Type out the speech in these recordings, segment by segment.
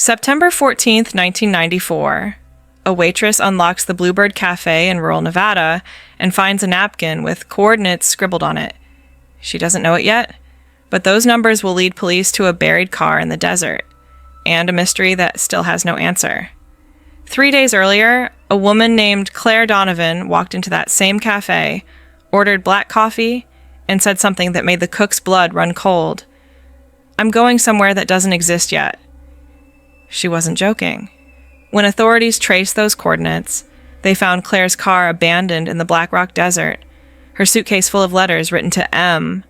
September 14th, 1994. A waitress unlocks the Bluebird Café in rural Nevada and finds a napkin with coordinates scribbled on it. She doesn't know it yet, but those numbers will lead police to a buried car in the desert, and a mystery that still has no answer. 3 days earlier, a woman named Claire Donovan walked into that same cafe, ordered black coffee, and said something that made the cook's blood run cold. "I'm going somewhere that doesn't exist yet." She wasn't joking. When authorities traced those coordinates, they found Claire's car abandoned in the Black Rock Desert, her suitcase full of letters written to M,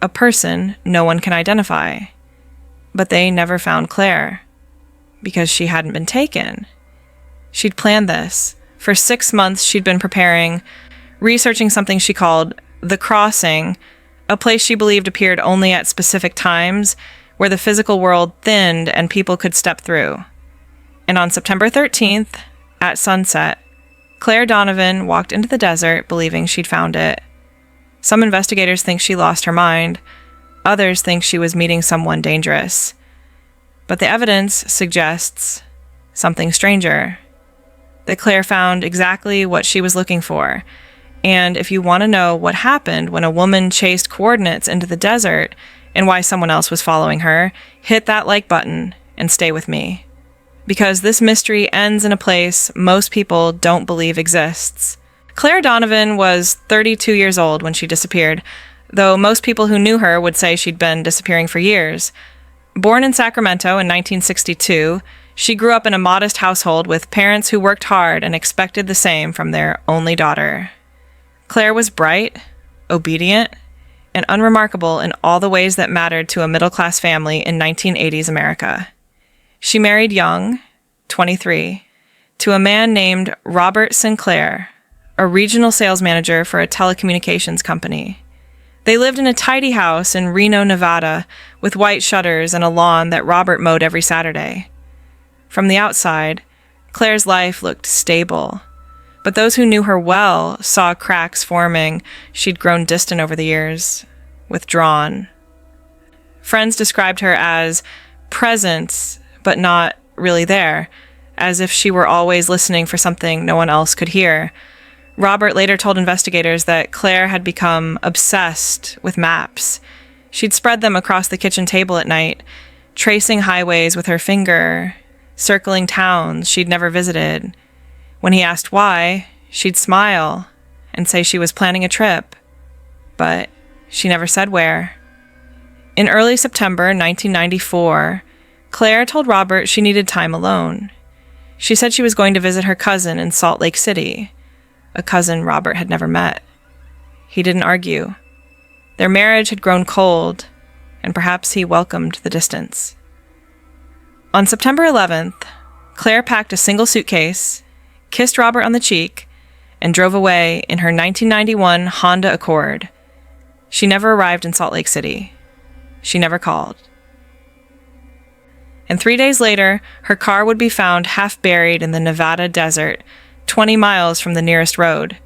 a person no one can identify. But they never found Claire, because she hadn't been taken. She'd planned this. For 6 months, she'd been preparing, researching something she called The Crossing, a place she believed appeared only at specific times, where the physical world thinned and people could step through. And on September 13th, at sunset, Claire Donovan walked into the desert believing she'd found it. Some investigators think she lost her mind. Others think she was meeting someone dangerous. But the evidence suggests something stranger. That Claire found exactly what she was looking for. And if you want to know what happened when a woman chased coordinates into the desert and why someone else was following her, hit that like button and stay with me. Because this mystery ends in a place most people don't believe exists. Claire Donovan was 32 years old when she disappeared, though most people who knew her would say she'd been disappearing for years. Born in Sacramento in 1962, she grew up in a modest household with parents who worked hard and expected the same from their only daughter. Claire was bright, obedient, and unremarkable in all the ways that mattered to a middle-class family in 1980s America. She married young, 23, to a man named Robert Sinclair, a regional sales manager for a telecommunications company. They lived in a tidy house in Reno, Nevada, with white shutters and a lawn that Robert mowed every Saturday. From the outside, Claire's life looked stable, but those who knew her well saw cracks forming. She'd grown distant over the years, withdrawn. Friends described her as present, but not really there, as if she were always listening for something no one else could hear. Robert later told investigators that Claire had become obsessed with maps. She'd spread them across the kitchen table at night, tracing highways with her finger, circling towns she'd never visited. When he asked why, she'd smile and say she was planning a trip, but she never said where. In early September 1994, Claire told Robert she needed time alone. She said she was going to visit her cousin in Salt Lake City, a cousin Robert had never met. He didn't argue. Their marriage had grown cold, and perhaps he welcomed the distance. On September 11th, Claire packed a single suitcase, kissed Robert on the cheek, and drove away in her 1991 Honda Accord. She never arrived in Salt Lake City. She never called. And 3 days later, her car would be found half buried in the Nevada desert, 20 miles from the nearest road.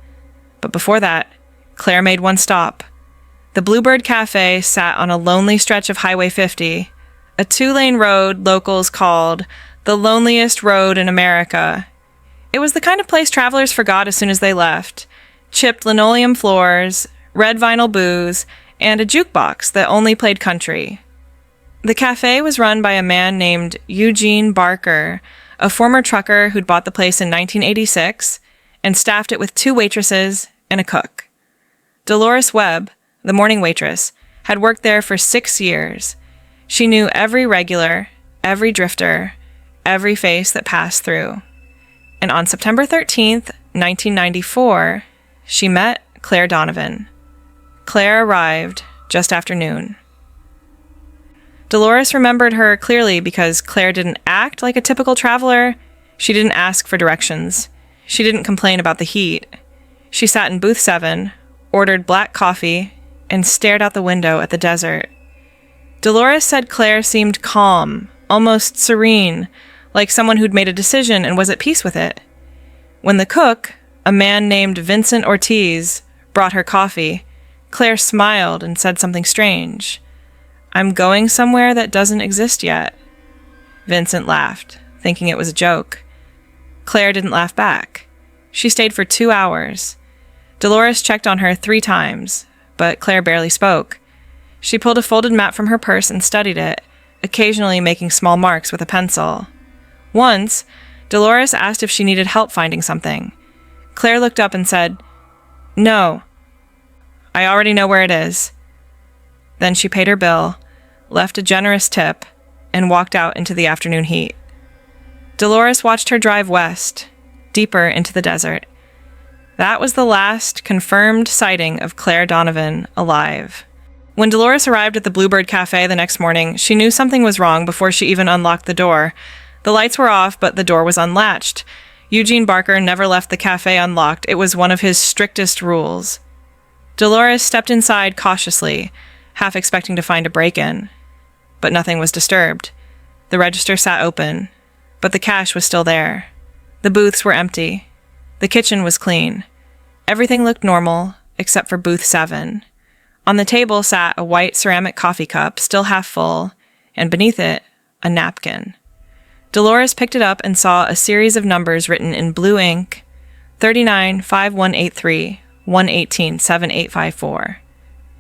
But before that, Claire made one stop. The Bluebird Café sat on a lonely stretch of Highway 50, a 2-lane road locals called the loneliest road in America. It was the kind of place travelers forgot as soon as they left. Chipped linoleum floors, red vinyl booths, and a jukebox that only played country. The cafe was run by a man named Eugene Barker, a former trucker who'd bought the place in 1986 and staffed it with 2 waitresses and a cook. Dolores Webb, the morning waitress, had worked there for 6 years. She knew every regular, every drifter, every face that passed through. And on September 13th, 1994, she met Claire Donovan. Claire arrived just after noon. Dolores remembered her clearly because Claire didn't act like a typical traveler. She didn't ask for directions. She didn't complain about the heat. She sat in booth 7, ordered black coffee, and stared out the window at the desert. Dolores said Claire seemed calm, almost serene, like someone who'd made a decision and was at peace with it. When the cook, a man named Vincent Ortiz, brought her coffee, Claire smiled and said something strange. "I'm going somewhere that doesn't exist yet." Vincent laughed, thinking it was a joke. Claire didn't laugh back. She stayed for 2 hours. Dolores checked on her 3 times, but Claire barely spoke. She pulled a folded map from her purse and studied it, occasionally making small marks with a pencil. Once, Dolores asked if she needed help finding something. Claire looked up and said, "No. I already know where it is." Then she paid her bill, left a generous tip, and walked out into the afternoon heat. Dolores watched her drive west, deeper into the desert. That was the last confirmed sighting of Claire Donovan alive. When Dolores arrived at the Bluebird Café the next morning, she knew something was wrong before she even unlocked the door. The lights were off, but the door was unlatched. Eugene Barker never left the cafe unlocked. It was one of his strictest rules. Dolores stepped inside cautiously, half expecting to find a break-in. But nothing was disturbed. The register sat open, but the cash was still there. The booths were empty. The kitchen was clean. Everything looked normal, except for booth 7. On the table sat a white ceramic coffee cup, still half full, and beneath it, a napkin. Dolores picked it up and saw a series of numbers written in blue ink: 395183 118 7854.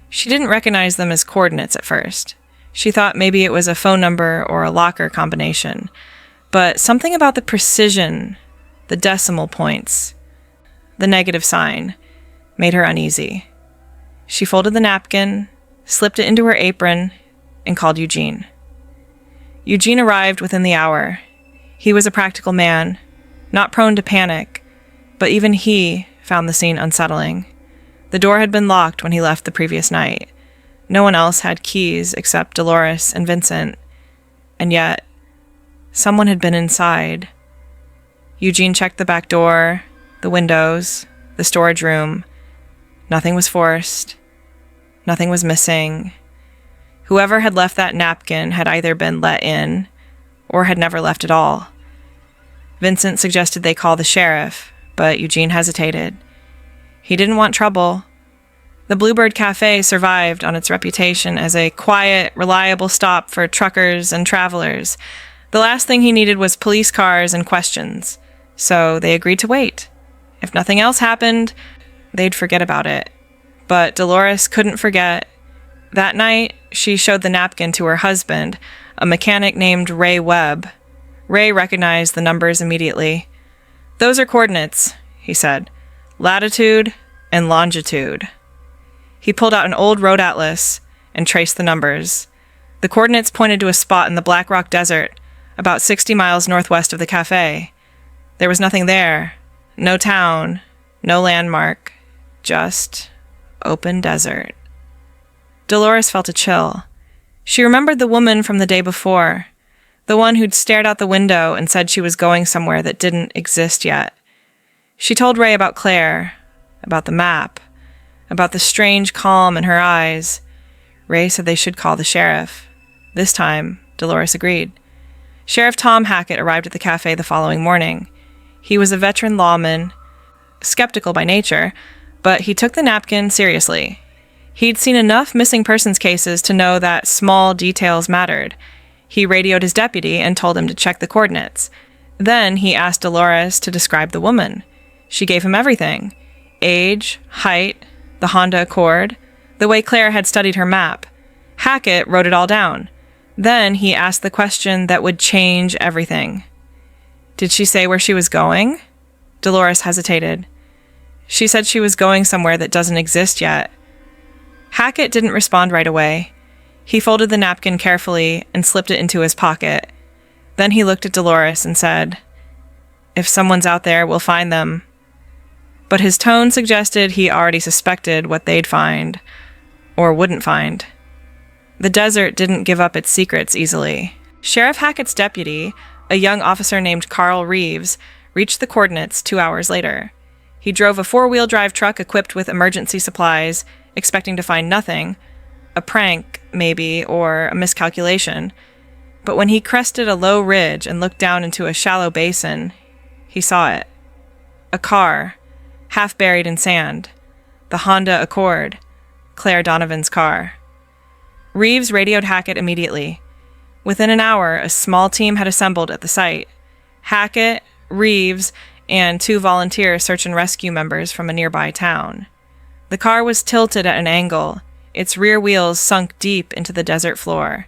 She didn't recognize them as coordinates at first. She thought maybe it was a phone number or a locker combination. But something about the precision, the decimal points, the negative sign, made her uneasy. She folded the napkin, slipped it into her apron, and called Eugene. Eugene arrived within the hour. He was a practical man, not prone to panic, but even he found the scene unsettling. The door had been locked when he left the previous night. No one else had keys except Dolores and Vincent, and yet someone had been inside. Eugene checked the back door, the windows, the storage room. Nothing was forced. Nothing was missing. Whoever had left that napkin had either been let in or had never left at all. Vincent suggested they call the sheriff, but Eugene hesitated. He didn't want trouble. The Bluebird Café survived on its reputation as a quiet, reliable stop for truckers and travelers. The last thing he needed was police cars and questions, so they agreed to wait. If nothing else happened, they'd forget about it. But Dolores couldn't forget. That night, she showed the napkin to her husband, a mechanic named Ray Webb. Ray recognized the numbers immediately. "Those are coordinates," he said. "Latitude and longitude." He pulled out an old road atlas and traced the numbers. The coordinates pointed to a spot in the Black Rock Desert, about 60 miles northwest of the cafe. There was nothing there. No town, no landmark, just open desert. Dolores felt a chill. She remembered the woman from the day before, the one who'd stared out the window and said she was going somewhere that didn't exist yet. She told Ray about Claire, about the map, about the strange calm in her eyes. Ray said they should call the sheriff. This time, Dolores agreed. Sheriff Tom Hackett arrived at the cafe the following morning. He was a veteran lawman, skeptical by nature, but he took the napkin seriously. He'd seen enough missing persons cases to know that small details mattered. He radioed his deputy and told him to check the coordinates. Then he asked Dolores to describe the woman. She gave him everything: age, height, the Honda Accord, the way Claire had studied her map. Hackett wrote it all down. Then he asked the question that would change everything. Did she say where she was going? Dolores hesitated. She said she was going somewhere that doesn't exist yet. Hackett didn't respond right away. He folded the napkin carefully and slipped it into his pocket. Then he looked at Dolores and said, "If someone's out there, we'll find them." But his tone suggested he already suspected what they'd find, or wouldn't find. The desert didn't give up its secrets easily. Sheriff Hackett's deputy, a young officer named Carl Reeves, reached the coordinates 2 hours later. He drove a 4-wheel drive truck equipped with emergency supplies, expecting to find nothing, a prank, maybe, or a miscalculation. But when he crested a low ridge and looked down into a shallow basin, he saw it. A car, half buried in sand. The Honda Accord, Claire Donovan's car. Reeves radioed Hackett immediately. Within an hour, a small team had assembled at the site. Hackett, Reeves, and 2 volunteer search and rescue members from a nearby town. The car was tilted at an angle, its rear wheels sunk deep into the desert floor.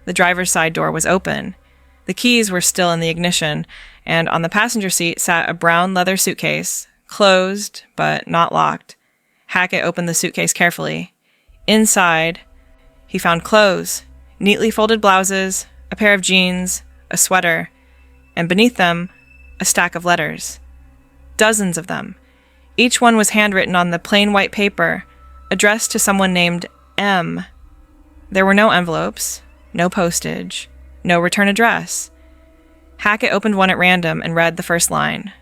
The driver's side door was open. The keys were still in the ignition, and on the passenger seat sat a brown leather suitcase, closed but not locked. Hackett opened the suitcase carefully. Inside, he found clothes, neatly folded blouses, a pair of jeans, a sweater, and beneath them, a stack of letters. Dozens of them. Each one was handwritten on the plain white paper, addressed to someone named M. There were no envelopes, no postage, no return address. Hackett opened one at random and read the first line.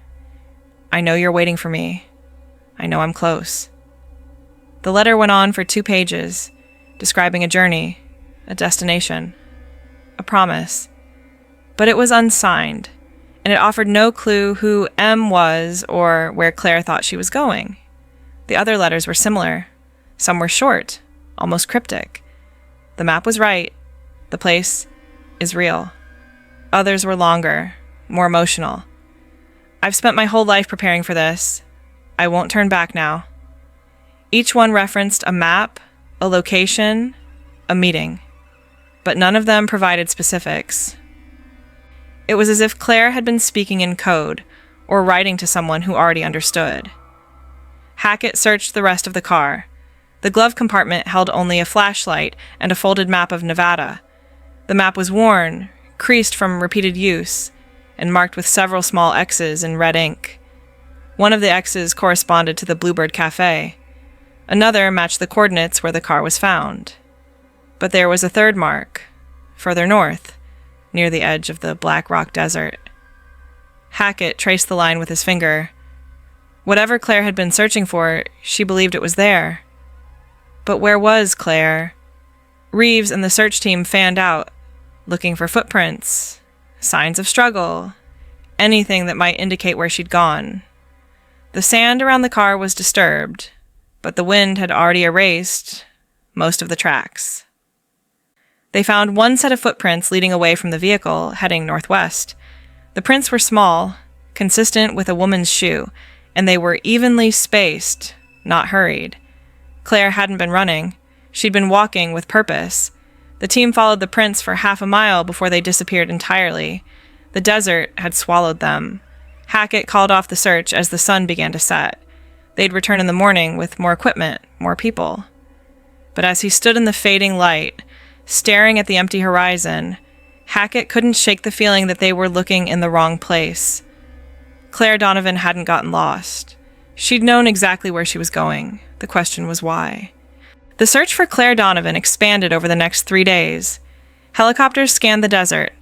"I know you're waiting for me. I know I'm close." The letter went on for 2 pages, describing a journey, a destination, a promise. But it was unsigned, and it offered no clue who M was or where Claire thought she was going. The other letters were similar. Some were short, almost cryptic. The map was right. The place is real. Others were longer, more emotional. "I've spent my whole life preparing for this. I won't turn back now." Each one referenced a map, a location, a meeting, but none of them provided specifics. It was as if Claire had been speaking in code, or writing to someone who already understood. Hackett searched the rest of the car. The glove compartment held only a flashlight and a folded map of Nevada. The map was worn, creased from repeated use, and marked with several small X's in red ink. One of the X's corresponded to the Bluebird Café. Another matched the coordinates where the car was found. But there was a third mark, further north, near the edge of the Black Rock Desert. Hackett traced the line with his finger. Whatever Claire had been searching for, she believed it was there. But where was Claire? Reeves and the search team fanned out, looking for footprints, signs of struggle, anything that might indicate where she'd gone. The sand around the car was disturbed, but the wind had already erased most of the tracks. They found one set of footprints leading away from the vehicle, heading northwest. The prints were small, consistent with a woman's shoe, and they were evenly spaced, not hurried. Claire hadn't been running. She'd been walking with purpose. The team followed the prints for half a mile before they disappeared entirely. The desert had swallowed them. Hackett called off the search as the sun began to set. They'd return in the morning with more equipment, more people. But as he stood in the fading light, staring at the empty horizon, Hackett couldn't shake the feeling that they were looking in the wrong place. Claire Donovan hadn't gotten lost. She'd known exactly where she was going. The question was why. The search for Claire Donovan expanded over the next 3 days. Helicopters scanned the desert.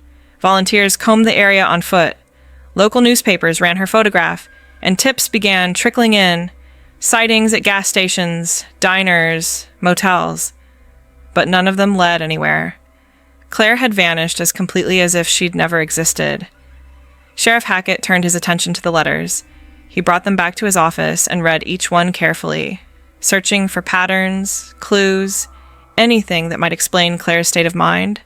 Volunteers combed the area on foot. Local newspapers ran her photograph, and tips began trickling in. Sightings at gas stations, diners, motels. But none of them led anywhere. Claire had vanished as completely as if she'd never existed. Sheriff Hackett turned his attention to the letters. He brought them back to his office and read each one carefully, searching for patterns, clues, anything that might explain Claire's state of mind.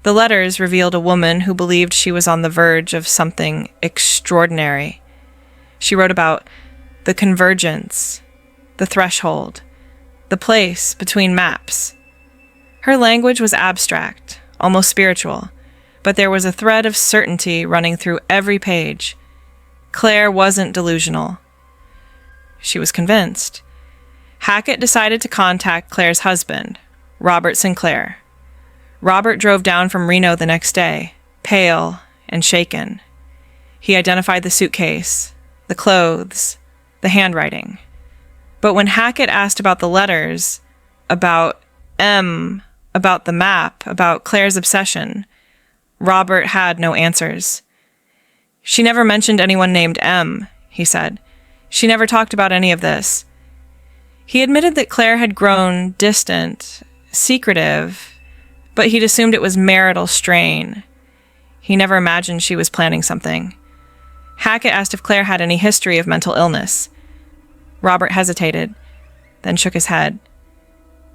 The letters revealed a woman who believed she was on the verge of something extraordinary. She wrote about the convergence, the threshold, the place between maps. Her language was abstract, almost spiritual, but there was a thread of certainty running through every page. Claire wasn't delusional. She was convinced. Hackett decided to contact Claire's husband, Robert Sinclair. Robert drove down from Reno the next day, pale and shaken. He identified the suitcase, the clothes, the handwriting. But when Hackett asked about the letters, about M, about the map, about Claire's obsession, Robert had no answers. "She never mentioned anyone named M," he said. "She never talked about any of this." He admitted that Claire had grown distant, secretive, but he'd assumed it was marital strain. He never imagined she was planning something. Hackett asked if Claire had any history of mental illness. Robert hesitated, then shook his head.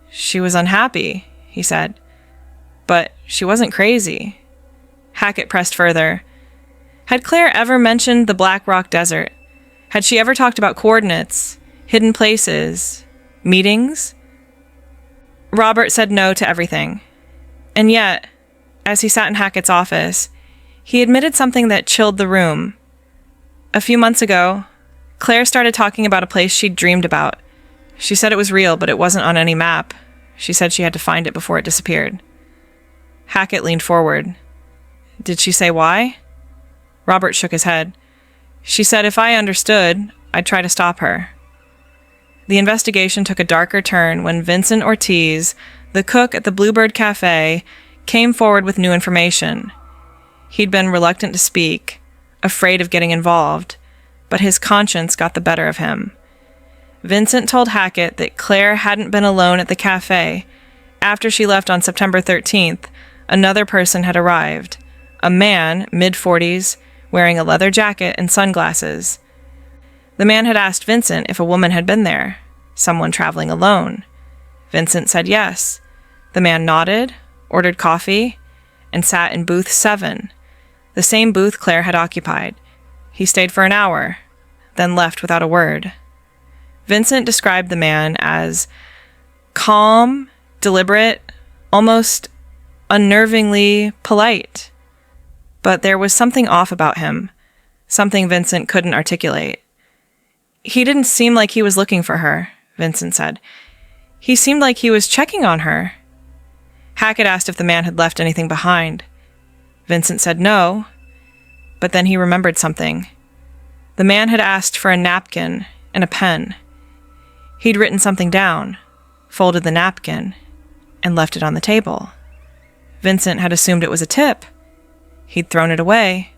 "She was unhappy," he said. But she wasn't crazy. Hackett pressed further. Had Claire ever mentioned the Black Rock Desert? Had she ever talked about coordinates, hidden places, meetings? Robert said no to everything. And yet, as he sat in Hackett's office, he admitted something that chilled the room. A few months ago, Claire started talking about a place she'd dreamed about. She said it was real, but it wasn't on any map. She said she had to find it before it disappeared. Hackett leaned forward. Did she say why? Robert shook his head. She said if I understood, I'd try to stop her. The investigation took a darker turn when Vincent Ortiz, the cook at the Bluebird Café, came forward with new information. He'd been reluctant to speak, afraid of getting involved, but his conscience got the better of him. Vincent told Hackett that Claire hadn't been alone at the cafe. After she left on September 13th, another person had arrived, a man, mid-40s, wearing a leather jacket and sunglasses. The man had asked Vincent if a woman had been there, someone traveling alone. Vincent said yes. The man nodded, ordered coffee, and sat in booth 7, the same booth Claire had occupied. He stayed for an hour, then left without a word. Vincent described the man as calm, deliberate, almost unnervingly polite. But there was something off about him, something Vincent couldn't articulate. He didn't seem like he was looking for her, Vincent said. He seemed like he was checking on her. Hackett asked if the man had left anything behind. Vincent said no, but then he remembered something. The man had asked for a napkin and a pen. He'd written something down, folded the napkin, and left it on the table. Vincent had assumed it was a tip. He'd thrown it away.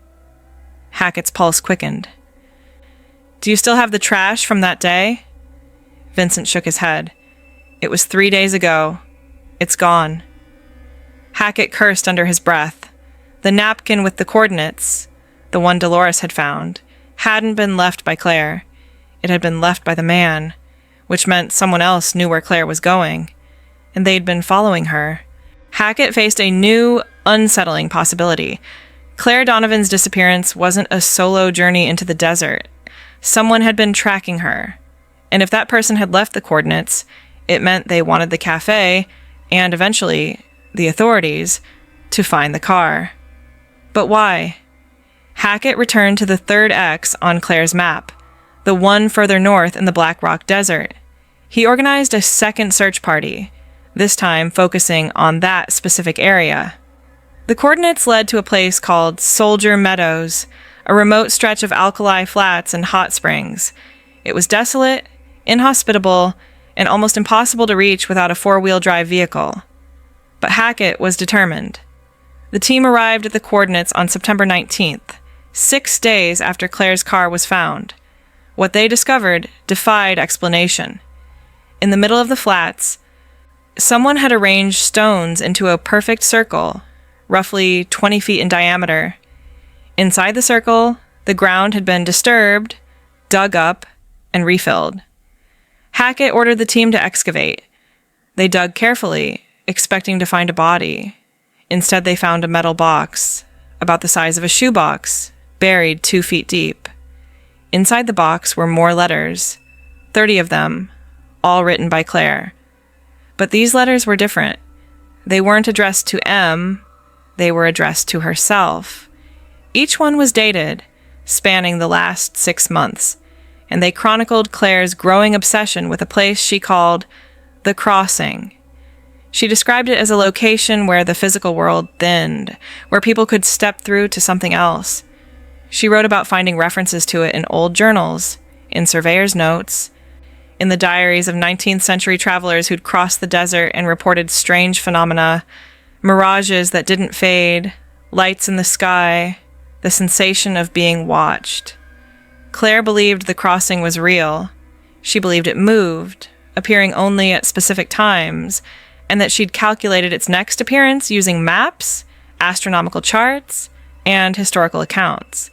Hackett's pulse quickened. Do you still have the trash from that day? Vincent shook his head. It was 3 days ago. It's gone. Hackett cursed under his breath. The napkin with the coordinates, the one Dolores had found, hadn't been left by Claire. It had been left by the man, which meant someone else knew where Claire was going, and they'd been following her. Hackett faced a new, unsettling possibility. Claire Donovan's disappearance wasn't a solo journey into the desert. Someone had been tracking her, and if that person had left the coordinates, it meant they wanted the cafe, and eventually the authorities, to find the car. But why? Hackett returned to the third X on Claire's map, the one further north in the Black Rock Desert. He organized a second search party, this time focusing on that specific area. The coordinates led to a place called Soldier Meadows, a remote stretch of alkali flats and hot springs. It was desolate, inhospitable, and almost impossible to reach without a four-wheel drive vehicle. But Hackett was determined. The team arrived at the coordinates on September 19th, 6 days after Claire's car was found. What they discovered defied explanation. In the middle of the flats, someone had arranged stones into a perfect circle, roughly 20 feet in diameter. Inside the circle, the ground had been disturbed, dug up, and refilled. Hackett ordered the team to excavate. They dug carefully, expecting to find a body. Instead, they found a metal box, about the size of a shoebox, buried 2 feet deep. Inside the box were more letters, 30 of them, all written by Claire. But these letters were different. They weren't addressed to M, they were addressed to herself. Each one was dated, spanning the last 6 months, and they chronicled Claire's growing obsession with a place she called the Crossing. She described it as a location where the physical world thinned, where people could step through to something else. She wrote about finding references to it in old journals, in surveyor's notes, in the diaries of 19th century travelers who'd crossed the desert and reported strange phenomena, mirages that didn't fade, lights in the sky, the sensation of being watched. Claire believed the crossing was real. She believed it moved, appearing only at specific times, and that she'd calculated its next appearance using maps, astronomical charts, and historical accounts.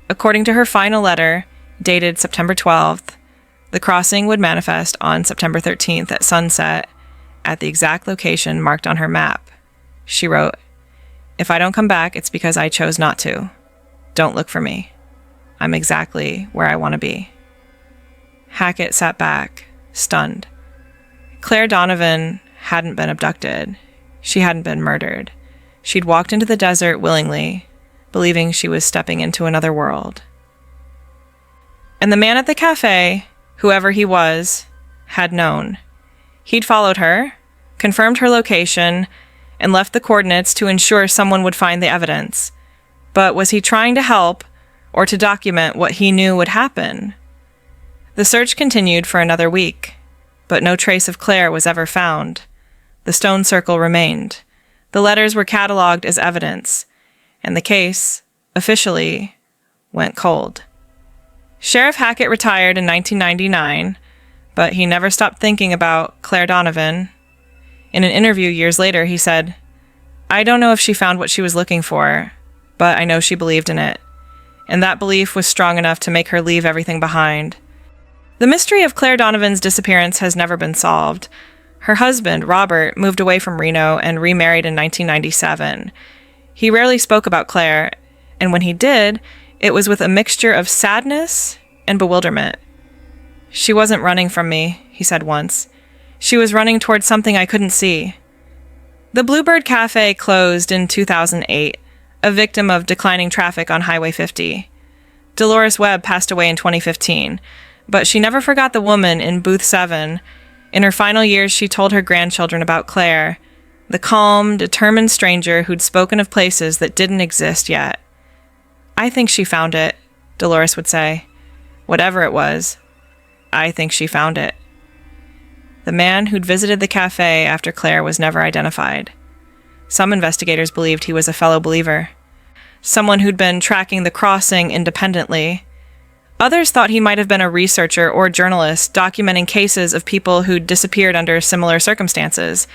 According to her final letter, dated September 12th, the crossing would manifest on September 13th at sunset at the exact location marked on her map. She wrote, "If I don't come back, it's because I chose not to. Don't look for me. I'm exactly where I want to be." Hackett sat back, stunned. Claire Donovan hadn't been abducted. She hadn't been murdered. She'd walked into the desert willingly, believing she was stepping into another world. And the man at the cafe, whoever he was, had known. He'd followed her, confirmed her location, and left the coordinates to ensure someone would find the evidence. But was he trying to help or to document what he knew would happen? The search continued for another week, but no trace of Claire was ever found. The stone circle remained. The letters were cataloged as evidence, and the case, officially, went cold. Sheriff Hackett retired in 1999, but he never stopped thinking about Claire Donovan. In an interview years later, he said, "I don't know if she found what she was looking for, but I know she believed in it. And that belief was strong enough to make her leave everything behind." The mystery of Claire Donovan's disappearance has never been solved. Her husband, Robert, moved away from Reno and remarried in 1997. He rarely spoke about Claire, and when he did, it was with a mixture of sadness and bewilderment. "She wasn't running from me," he said once. "She was running towards something I couldn't see." The Bluebird Café closed in 2008, a victim of declining traffic on Highway 50. Dolores Webb passed away in 2015, but she never forgot the woman in Booth 7. In her final years, she told her grandchildren about Claire, the calm, determined stranger who'd spoken of places that didn't exist yet. "I think she found it," Dolores would say. "Whatever it was, I think she found it." The man who'd visited the cafe after Claire was never identified. Some investigators believed he was a fellow believer, someone who'd been tracking the crossing independently. Others thought he might have been a researcher or journalist documenting cases of people who'd disappeared under similar circumstances.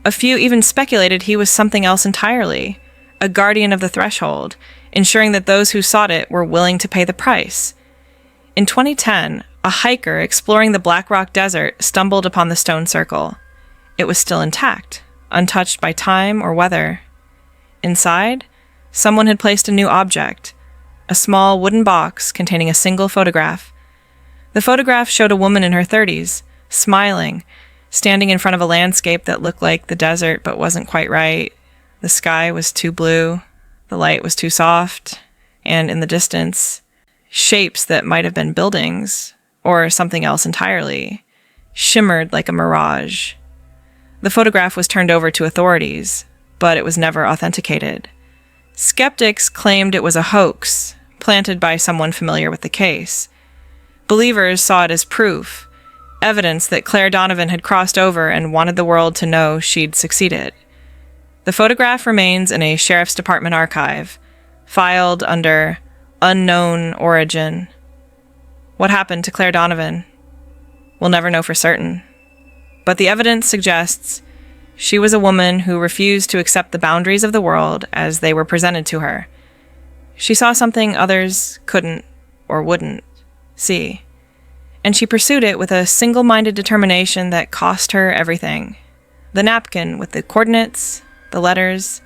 A few even speculated he was something else entirely, a guardian of the threshold, ensuring that those who sought it were willing to pay the price. In 2010, a hiker exploring the Black Rock Desert stumbled upon the stone circle. It was still intact, untouched by time or weather. Inside, someone had placed a new object, a small wooden box containing a single photograph. The photograph showed a woman in her 30s, smiling, standing in front of a landscape that looked like the desert but wasn't quite right. The sky was too blue, the light was too soft, and in the distance, shapes that might have been buildings, or something else entirely, shimmered like a mirage. The photograph was turned over to authorities, but it was never authenticated. Skeptics claimed it was a hoax, planted by someone familiar with the case. Believers saw it as proof, evidence that Claire Donovan had crossed over and wanted the world to know she'd succeeded. The photograph remains in a sheriff's department archive, filed under unknown origin. What happened to Claire Donovan? We'll never know for certain. But the evidence suggests she was a woman who refused to accept the boundaries of the world as they were presented to her. She saw something others couldn't or wouldn't see, and she pursued it with a single-minded determination that cost her everything. The napkin with the coordinates, the letters,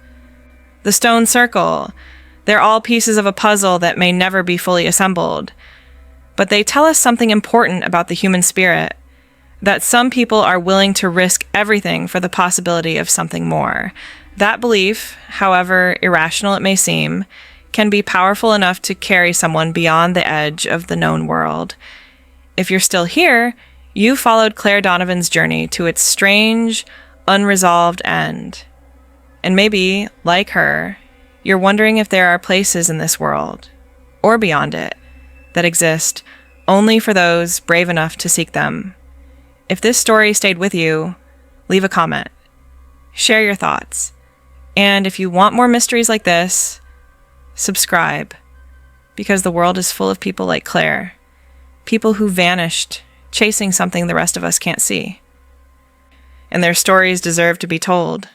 the stone circle, they're all pieces of a puzzle that may never be fully assembled. But they tell us something important about the human spirit, that some people are willing to risk everything for the possibility of something more. That belief, however irrational it may seem, can be powerful enough to carry someone beyond the edge of the known world. If you're still here, you followed Claire Donovan's journey to its strange, unresolved end. And maybe, like her, you're wondering if there are places in this world, or beyond it, that exist only for those brave enough to seek them. If this story stayed with you, leave a comment. Share your thoughts. And if you want more mysteries like this, subscribe, because the world is full of people like Claire, people who vanished, chasing something the rest of us can't see. And their stories deserve to be told.